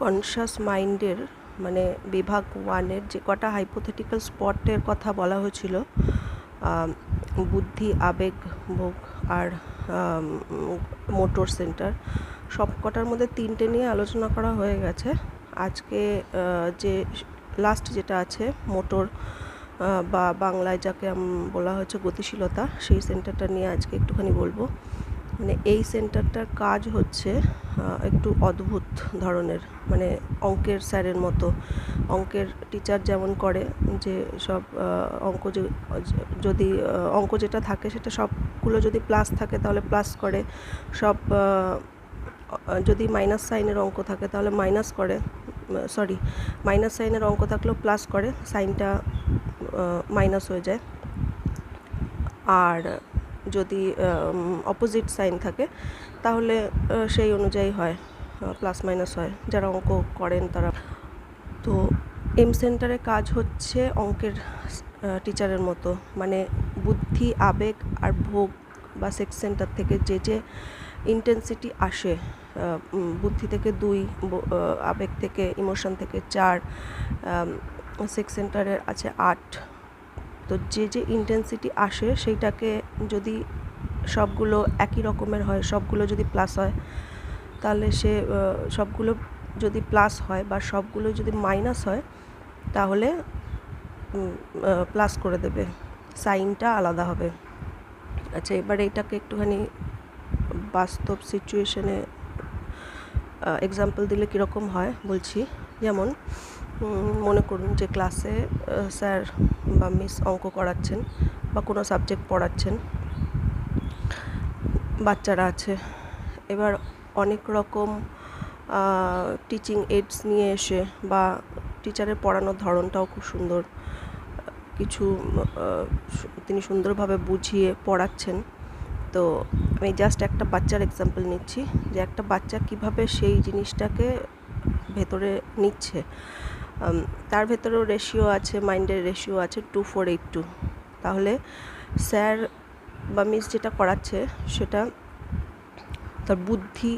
Conscious মাইন্ডের মানে বিভাগ 1-এর যে কটা হাইপোথেটিক্যাল স্পটের কথা বলা হয়েছিল, বুদ্ধি, আবেগ, ভোগ আর মোটর সেন্টার, সব কটার মধ্যে 3টে নিয়ে আলোচনা করা হয়ে গেছে। আজকে যে লাস্ট যেটা আছে মোটর বা বাংলায় যাকে বলা হচ্ছে গতিশীলতা, সেই সেন্টারটা নিয়ে আজকে একটুখানি বলবো। মানে এই সেন্টারটার কাজ হচ্ছে একটু অদ্ভুত ধরনের, মানে অঙ্কের স্যারের মতো। অঙ্কের টিচার যেমন করে যে সব অঙ্ক যদি অঙ্ক যেটা থাকে সেটা সবগুলো যদি প্লাস থাকে তাহলে প্লাস করে, সব যদি মাইনাস সাইনের অঙ্ক থাকে তাহলে মাইনাস করে, মাইনাস সাইনের অঙ্ক থাকলেও প্লাস করে, সাইনটা মাইনাস হয়ে যায়। আর যদি অপোজিট সাইন থাকে তাহলে সেই অনুযায়ী হয়, প্লাস মাইনাস হয়, যারা অঙ্ক করেন তারা। তো এম সেন্টারে কাজ হচ্ছে অঙ্কের টিচারের মতো, মানে বুদ্ধি, আবেগ আর ভোগ বা সেক্স সেন্টার থেকে যে ইন্টেন্সিটি আসে, বুদ্ধি থেকে 2, আবেগ থেকে ইমোশন থেকে 4, সেক্স সেন্টারের আছে 8। তো যে ইন্টেন্সিটি আসে সেইটাকে যদি সবগুলো একই রকমের হয়, সবগুলো যদি প্লাস হয়, তাহলে সে সবগুলো যদি প্লাস হয় বা সবগুলো যদি মাইনাস হয় তাহলে প্লাস করে দেবে, সাইনটা আলাদা হবে। আচ্ছা, এবার এটাকে একটুখানি বাস্তব সিচুয়েশনে এক্সাম্পল দিলে কীরকম হয় বলছি। যেমন মনে করুন যে ক্লাসে স্যার বা মিস অঙ্ক করাচ্ছেন বা কোনো সাবজেক্ট পড়াচ্ছেন, বাচ্চারা আছে। এবার অনেক রকম টিচিং এইডস নিয়ে এসে, বা টিচারের পড়ানোর ধরনটাও খুব সুন্দর, কিছু তিনি সুন্দরভাবে বুঝিয়ে পড়াচ্ছেন। তো আমি জাস্ট একটা বাচ্চার এক্সাম্পল নিচ্ছি যে একটা বাচ্চা কিভাবে সেই জিনিসটাকে ভেতরে নিচ্ছে। তার ভেতরেও রেশিও আছে, মাইন্ডের রেশিও আছে 2-4-8-2। তাহলে স্যার বা মিস যেটা করাচ্ছে সেটা তার বুদ্ধি,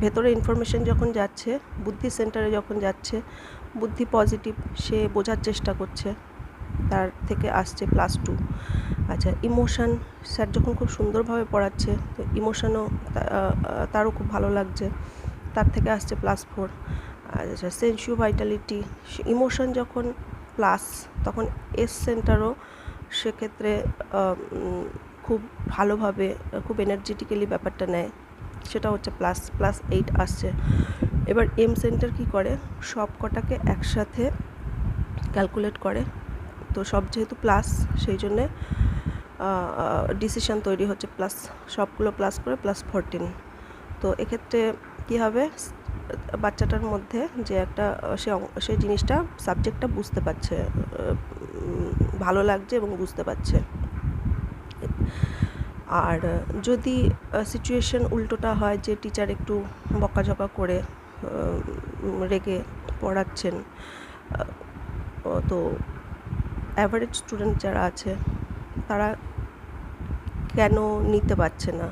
ভেতরে ইনফরমেশন যখন যাচ্ছে, বুদ্ধি সেন্টারে যখন যাচ্ছে, বুদ্ধি পজিটিভ, সে বোঝার চেষ্টা করছে, তার থেকে আসছে +2। আচ্ছা, ইমোশান, স্যার যখন খুব সুন্দরভাবে পড়াচ্ছে তো ইমোশানও তারও খুব ভালো লাগছে, তার থেকে আসছে +4। আচ্ছা, সেন্সুয়াল ভাইটালিটি, ইমোশান যখন প্লাস তখন এস সেন্টারও সেক্ষেত্রে খুব ভালোভাবে, খুব এনার্জেটিক্যালি ব্যাপারটা নেয়, সেটা হচ্ছে +8 আসছে। এবার এম সেন্টার কি করে, সব কটাকে একসাথে ক্যালকুলেট করে। তো সব যেহেতু প্লাস, সেই জন্যে ডিসিশান তৈরি হচ্ছে প্লাস, সবগুলো প্লাস করে +14। তো এক্ষেত্রে কী হবে, বাচ্চাটার মধ্যে যে একটা সে জিনিসটা, সাবজেক্টটা বুঝতে পারছে, ভালো লাগছে এবং বুঝতে পারছে। আর যদি সিচুয়েশন উল্টোটা হয়, যে টিচার একটু বকাঝকা করে রেগে পড়াচ্ছেন, তো অ্যাভারেজ স্টুডেন্ট যারা আছে তারা কেন নিতে পারছে না?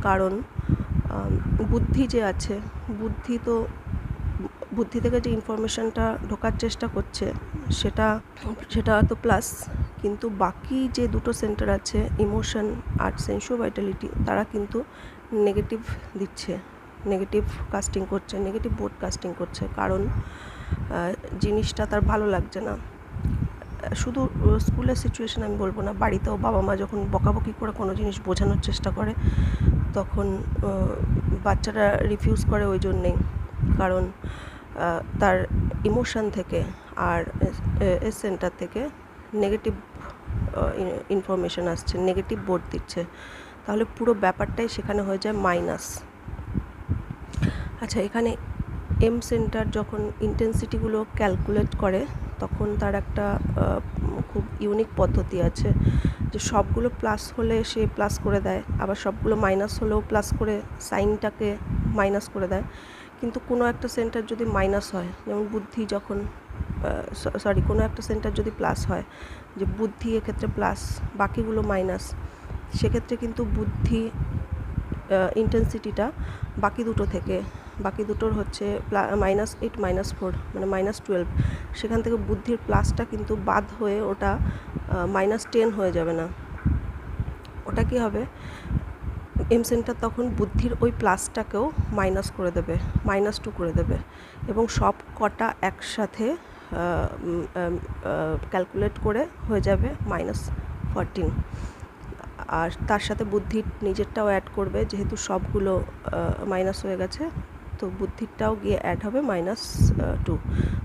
কারণ বুদ্ধি যে আছে, বুদ্ধি থেকে যে ইনফরমেশানটা ঢোকার চেষ্টা করছে সেটা তো প্লাস, কিন্তু বাকি যে দুটো সেন্টার আছে, ইমোশন আর সেন্সুয়াল ভাইটালিটি, তারা কিন্তু নেগেটিভ দিচ্ছে, নেগেটিভ কাস্টিং করছে, নেগেটিভ বোর্ড কাস্টিং করছে, কারণ জিনিসটা তার ভালো লাগছে না। শুধু স্কুলের সিচুয়েশন আমি বলবো না, বাড়িতেও বাবা মা যখন বকাবকি করে কোনো জিনিস বোঝানোর চেষ্টা করে, তখন বাচ্চারা রিফিউজ করে ওই জন্যেই, কারণ তার ইমোশান থেকে আর এস সেন্টার থেকে নেগেটিভ ইনফরমেশান আসছে, নেগেটিভ বোর্ড দিচ্ছে, তাহলে পুরো ব্যাপারটাই সেখানে হয়ে যায় মাইনাস। আচ্ছা, এখানে এম সেন্টার যখন ইন্টেন্সিটিগুলো ক্যালকুলেট করে, তখন তার একটা খুব ইউনিক পদ্ধতি আছে, যে সবগুলো প্লাস হলে সে প্লাস করে দেয়, আবার সবগুলো মাইনাস হলেও প্লাস করে সাইনটাকে মাইনাস করে দেয়। কিন্তু কোনো একটা সেন্টার যদি মাইনাস হয়, যেমন বুদ্ধি যখন কোনো একটা সেন্টার যদি প্লাস হয়, যে বুদ্ধি এক্ষেত্রে প্লাস, বাকিগুলো মাইনাস, সেক্ষেত্রে কিন্তু বুদ্ধি ইন্টেন্সিটিটা বাকি দুটো থেকে বাকি দুটোর হচ্ছে -8 -4 মানে -12, সেখান থেকে বুদ্ধির প্লাসটা কিন্তু বাদ হয়ে ওটা -10 হয়ে যাবে না। ওটা কি হবে, এম সেন্টার তখন বুদ্ধির ওই প্লাসটাকেও মাইনাস করে দেবে, -2 করে দেবে, এবং সব কটা একসাথে ক্যালকুলেট করে হয়ে যাবে -14। আর তার সাথে বুদ্ধির নিজেরটাও অ্যাড করবে, যেহেতু সবগুলো মাইনাস হয়ে গেছে, তো বুদ্ধিরটাও গিয়ে অ্যাড হবে -2,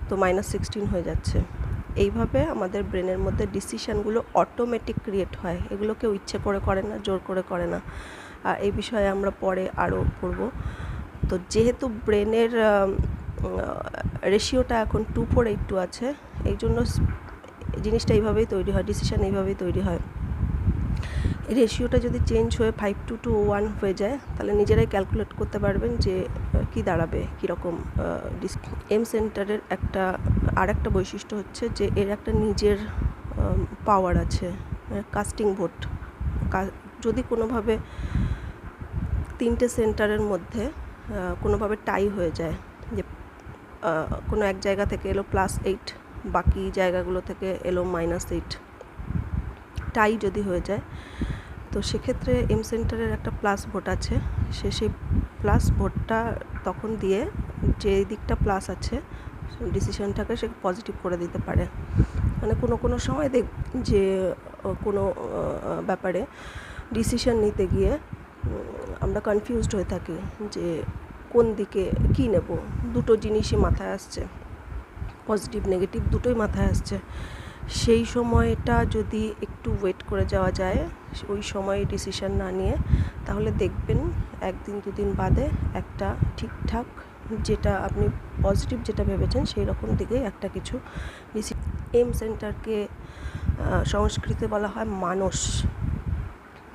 তো -16 হয়ে যাচ্ছে। এইভাবে আমাদের ব্রেনের মধ্যে ডিসিশানগুলো অটোমেটিক ক্রিয়েট হয়, এগুলো কেউ ইচ্ছে করে করে না, জোর করে করে না। এই বিষয়ে আমরা পরে আরও পড়ব। তো যেহেতু ব্রেনের রেশিওটা এখন 2:4:8 আছে, এই জন্য জিনিসটা এইভাবেই তৈরি হয়, ডিসিশান এইভাবেই তৈরি হয়। এই রেশিওটা যদি চেঞ্জ হয়ে 5:2:1 হয়ে যায়, তাহলে নিজেরাই ক্যালকুলেট করতে পারবেন যে কি দাঁড়াবে, কীরকম। এম সেন্টারের আরেকটা বৈশিষ্ট্য হচ্ছে যে এর একটা নিজের পাওয়ার আছে, কাস্টিং ভোট। যদি কোনোভাবে 3টে সেন্টারের মধ্যে কোনোভাবে টাই হয়ে যায়, যে কোনো এক জায়গা থেকে এলো +8, বাকি জায়গাগুলো থেকে এলো -8, টাই যদি হয়ে যায়, তো সেক্ষেত্রে এম সেন্টারের একটা প্লাস ভোট আছে, সেই প্লাস ভোটটা তখন দিয়ে যে দিকটা প্লাস আছে ডিসিশনটাকে সে পজিটিভ করে দিতে পারে। মানে কোনো সময় যে কোনো ব্যাপারে ডিসিশন নিতে গিয়ে আমরা কনফিউজড হয়ে থাকি যে কোন দিকে কী নেব। দুটো জিনিসই মাথায় আসছে, পজিটিভ নেগেটিভ দুটোই মাথায় আসছে। সেই সময়টা যদি একটু ওয়েট করে যাওয়া যায়, ওই সময় ডিসিশন না নিয়ে, তাহলে দেখবেন 1-2 দিন বাদে একটা ঠিকঠাক, যেটা আপনি পজিটিভ যেটা ভেবেছেন সেই রকম দিকেই একটা কিছু এম সেন্টারকে সংস্কৃতে বলা হয় মানস,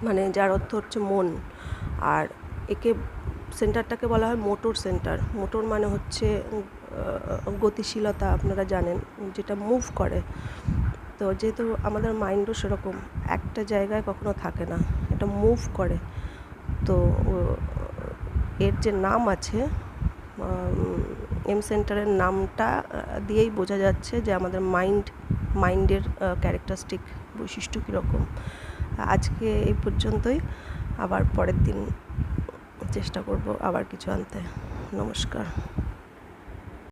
মানে যার অর্থ হচ্ছে মন। আর একে সেন্টারটাকে বলা হয় মোটর সেন্টার। মোটর মানে হচ্ছে গতিশীলতা, আপনারা জানেন, যেটা মুভ করে। তো যেহেতু আমাদের মাইন্ডও সেরকম একটা জায়গায় কখনো থাকে না, এটা মুভ করে। তো এর যে নাম আছে, এম সেন্টারের নামটা দিয়েই বোঝা যাচ্ছে যে আমাদের মাইন্ডের ক্যারেক্টারিস্টিক বৈশিষ্ট্য কীরকম। আজকে এই পর্যন্তই, আবার পরের দিন চেষ্টা করব আবার কিছু আনতে। নমস্কার।